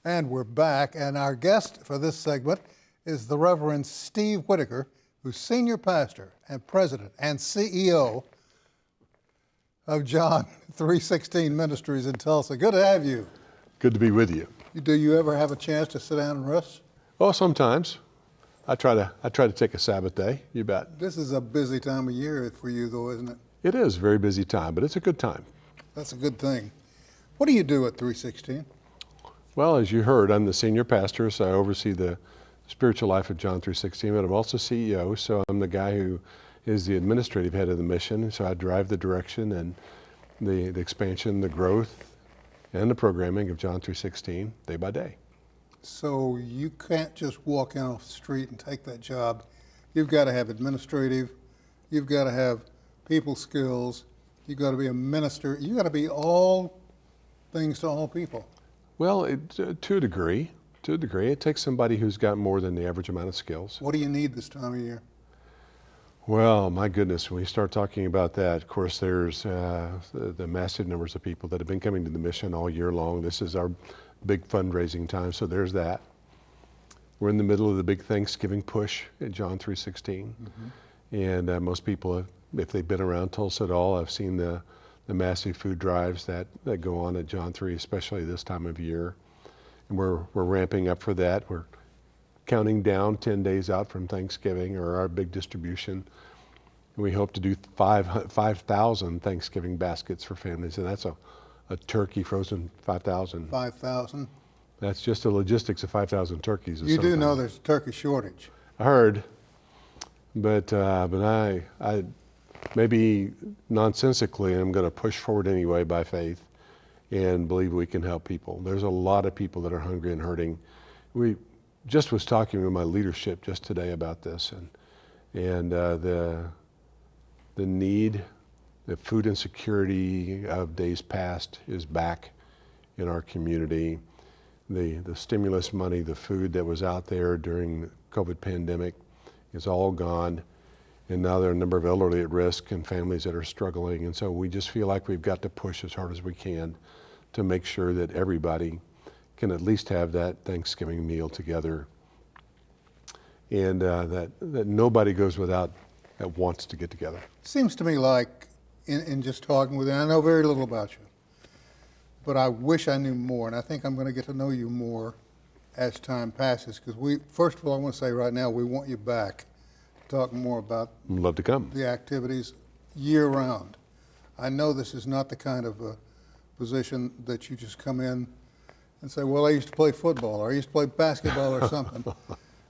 And we're back, and our guest for this segment is the Reverend Steve Whittaker, who's senior pastor and president and CEO of John 316 Ministries in Tulsa. Good to have you. Good to be with you. Do you ever have a chance to sit down and rest? Oh, sometimes. I try to take a Sabbath day. You bet. This is a busy time of year for you, though, isn't it? It is a very busy time, but it's a good time. That's a good thing. What do you do at 316? Well, as you heard, I'm the senior pastor, so I oversee the spiritual life of John 316, but I'm also CEO, so I'm the guy who is the administrative head of the mission, so I drive the direction and the expansion, the growth, and the programming of John 316 day by day. So you can't just walk in off the street and take that job. You've got to have administrative, you've got to have people skills, you've got to be a minister, you've got to be all things to all people. Well, to a degree. It takes somebody who's got more than the average amount of skills. What do you need this time of year? Well, my goodness, when we start talking about that, of course, there's the massive numbers of people that have been coming to the mission all year long. This is our big fundraising time, so there's that. We're in the middle of the big Thanksgiving push at John 316. Mm-hmm. And most people, if they've been around Tulsa at all, have seen the massive food drives that go on at John 3, especially this time of year. And we're ramping up for that. We're counting down 10 days out from Thanksgiving, or our big distribution. And we hope to do 5,000 Thanksgiving baskets for families, and that's a turkey frozen 5,000. 5,000? That's just the logistics of 5,000 turkeys. You do know there's a turkey shortage. I heard, but I maybe nonsensically, I'm going to push forward anyway by faith and believe we can help people. There's a lot of people that are hungry and hurting. We just was talking with my leadership just today about this, and the need, the food insecurity of days past is back in our community. The stimulus money, the food that was out there during the COVID pandemic is all gone. And now there are a number of elderly at risk and families that are struggling. And so we just feel like we've got to push as hard as we can to make sure that everybody can at least have that Thanksgiving meal together. And that nobody goes without that wants to get together. Seems to me like, in just talking with you, I know very little about you, but I wish I knew more. And I think I'm going to get to know you more as time passes. Because first of all, I want to say right now, we want you back. Talk more about love to come. The activities year round. I know this is not the kind of a position that you just come in and say, well, I used to play football or I used to play basketball or something,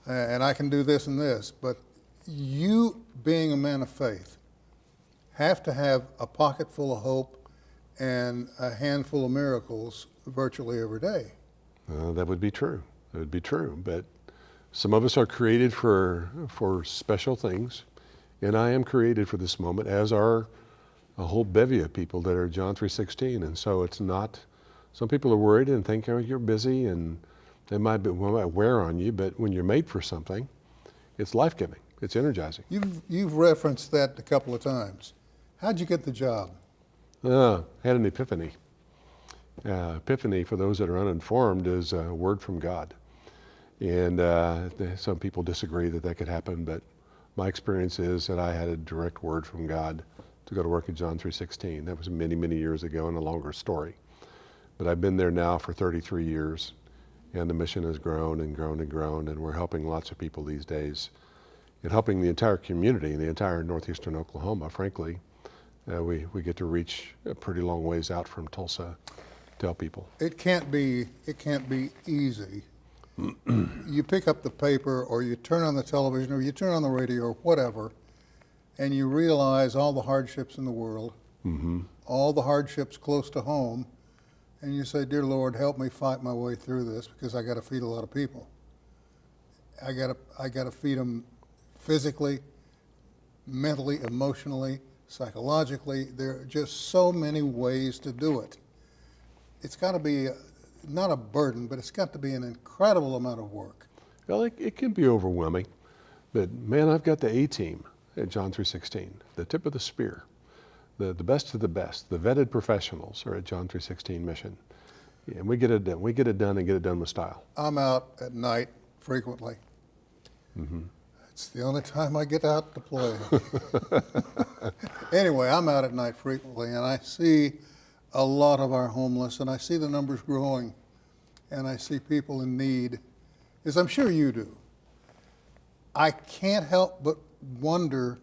and I can do this and this. But you, being a man of faith, have to have a pocket full of hope and a handful of miracles virtually every day. That would be true. That would be true. But some of us are created for special things, and I am created for this moment, as are a whole bevy of people that are John 316. And so it's not, some people are worried and think, oh, you're busy, and they might wear on you, but when you're made for something, it's life-giving, it's energizing. You've referenced that a couple of times. How'd you get the job? Had an epiphany. Epiphany, for those that are uninformed, is a word from God. And some people disagree that could happen, but my experience is that I had a direct word from God to go to work at John 316. That was many, many years ago, and a longer story. But I've been there now for 33 years, and the mission has grown and grown and grown, and we're helping lots of people these days, and helping the entire community, the entire northeastern Oklahoma, frankly. We get to reach a pretty long ways out from Tulsa to help people. It can't be easy. You pick up the paper, or you turn on the television, or you turn on the radio, or whatever, and you realize all the hardships in the world, mm-hmm. all the hardships close to home, and you say, dear Lord, help me fight my way through this, because I got to feed a lot of people. I got to feed them physically, mentally, emotionally, psychologically. There are just so many ways to do it. It's got to be not a burden, but it's got to be an incredible amount of work. Well, it can be overwhelming, but man, I've got the A-team at John 316, the tip of the spear, the best of the best, the vetted professionals are at John 316 Mission. Yeah, and we get it done. We get it done and get it done with style. I'm out at night frequently. It's the only time I get out to play. Anyway, I'm out at night frequently, and I see a lot of our homeless, and I see the numbers growing, and I see people in need, as I'm sure you do. I can't help but wonder,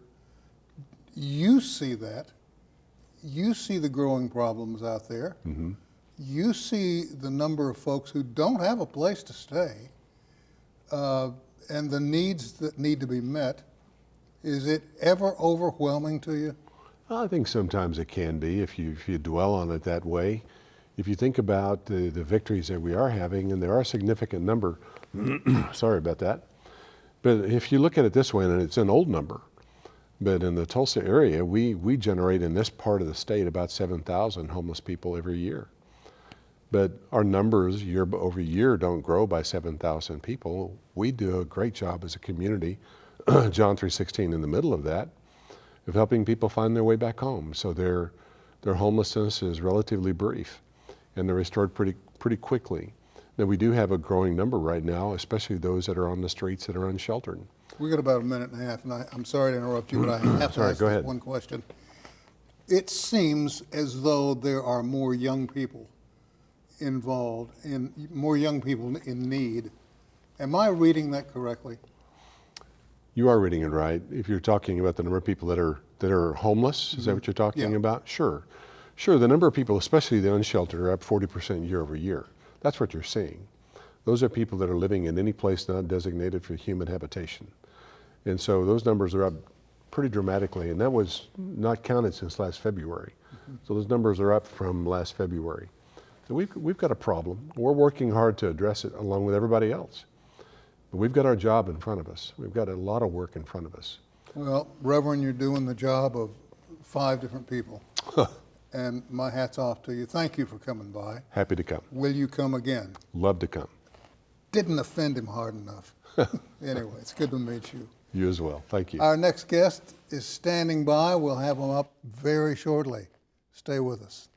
you see that. You see the growing problems out there. You see the number of folks who don't have a place to stay, and the needs that need to be met. Is it ever overwhelming to you? I think sometimes it can be if you dwell on it that way. If you think about the victories that we are having, and there are a significant number, sorry about that, but if you look at it this way, and it's an old number, but in the Tulsa area, we generate in this part of the state about 7,000 homeless people every year. But our numbers year over year don't grow by 7,000 people. We do a great job as a community, John 3:16 in the middle of that, of helping people find their way back home. So their homelessness is relatively brief, and they're restored pretty quickly. Now we do have a growing number right now, especially those that are on the streets that are unsheltered. We got about a minute and a half, and I'm sorry to interrupt you, but I have to Sorry, ask go this ahead. one question. It seems as though there are more young people involved, more young people in need. Am I reading that correctly? You are reading it right. If you're talking about the number of people that are homeless, is that what you're talking Yeah. about? Sure. The number of people, especially the unsheltered, are up 40% year over year. That's what you're seeing. Those are people that are living in any place not designated for human habitation. And so those numbers are up pretty dramatically, and that was not counted since last February. So those numbers are up from last February. So we've got a problem. We're working hard to address it along with everybody else. But we've got our job in front of us. We've got a lot of work in front of us. Well, Reverend, you're doing the job of 5 different people. And my hat's off to you. Thank you for coming by. Happy to come. Will you come again? Love to come. Didn't offend him hard enough. Anyway, it's good to meet you. You as well. Thank you. Our next guest is standing by. We'll have him up very shortly. Stay with us.